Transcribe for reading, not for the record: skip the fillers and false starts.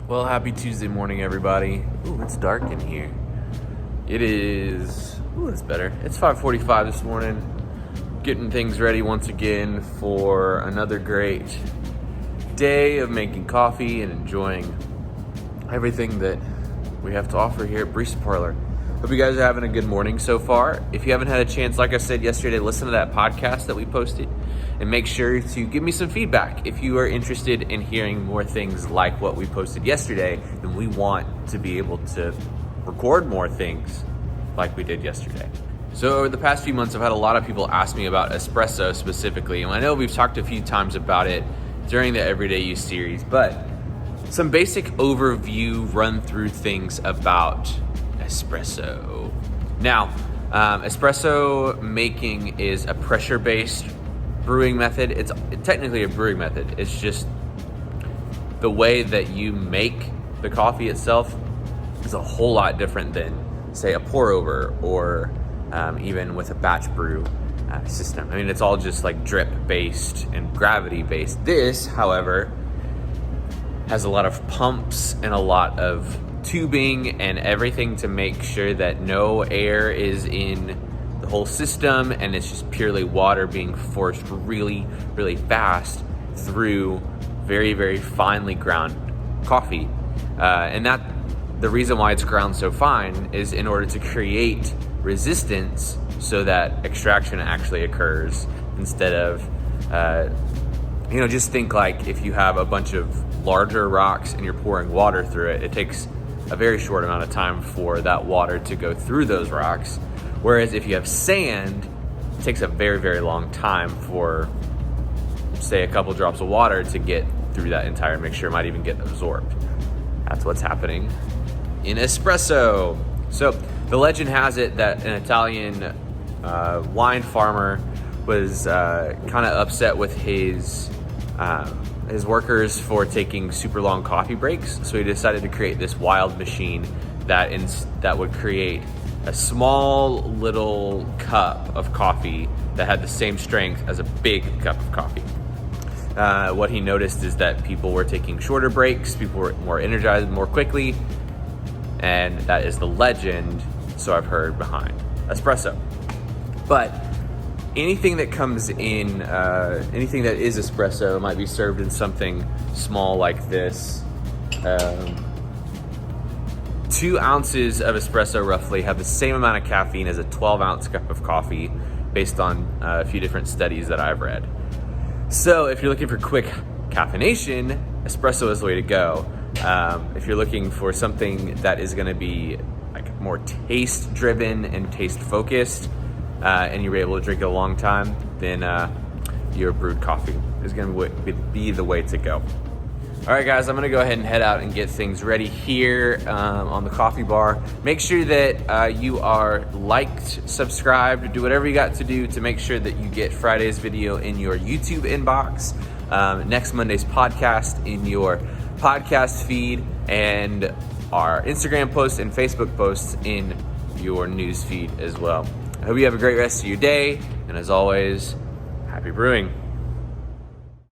Well, happy Tuesday morning, everybody. Ooh, it's dark in here. It is, it's better. It's 5:45 this morning. Getting things ready once again for another great day of making coffee and enjoying everything that we have to offer here at Barista Parlor. Hope you guys are having a good morning so far. If you haven't had a chance, like I said yesterday, listen to that podcast that we posted and make sure to give me some feedback. If you are interested in hearing more things like what we posted yesterday, then we want to be able to record more things like we did yesterday. So over the past few months, I've had a lot of people ask me about espresso specifically, and I know we've talked a few times about it during the Everyday Use series, but some basic overview run through things about espresso. Now, espresso making is a pressure-based brewing method. It's technically a brewing method. It's just the way that you make the coffee itself is a whole lot different than, say, a pour over or even with a batch brew system. I mean, it's all just like drip based and gravity based. This, however, has a lot of pumps and a lot of tubing and everything to make sure that no air is in the whole system, and it's just purely water being forced really, really fast through very, very finely ground coffee. And that the reason why it's ground so fine is in order to create resistance so that extraction actually occurs instead of, just think like if you have a bunch of larger rocks and you're pouring water through it, it takes a very short amount of time for that water to go through those rocks. Whereas if you have sand, it takes a very, very long time for, say, a couple drops of water to get through that entire mixture. It might even get absorbed. That's what's happening in espresso. So the legend has it that an Italian wine farmer was kind of upset with his workers for taking super long coffee breaks. So he decided to create this wild machine that would create a small little cup of coffee that had the same strength as a big cup of coffee. What he noticed is that people were taking shorter breaks, people were more energized more quickly, and that is the legend, so I've heard, behind espresso. But anything that comes in, anything that is espresso might be served in something small like this. 2 ounces of espresso roughly have the same amount of caffeine as a 12-ounce cup of coffee based on a few different studies that I've read. So if you're looking for quick caffeination, espresso is the way to go. If you're looking for something that is going to be like more taste-driven and taste-focused, and you're able to drink it a long time, then your brewed coffee is going to be the way to go. All right, guys, I'm going to go ahead and head out and get things ready here on the coffee bar. Make sure that you are liked, subscribed, do whatever you got to do to make sure that you get Friday's video in your YouTube inbox, next Monday's podcast in your podcast feed, and our Instagram posts and Facebook posts in your news feed as well. I hope you have a great rest of your day, and as always, happy brewing.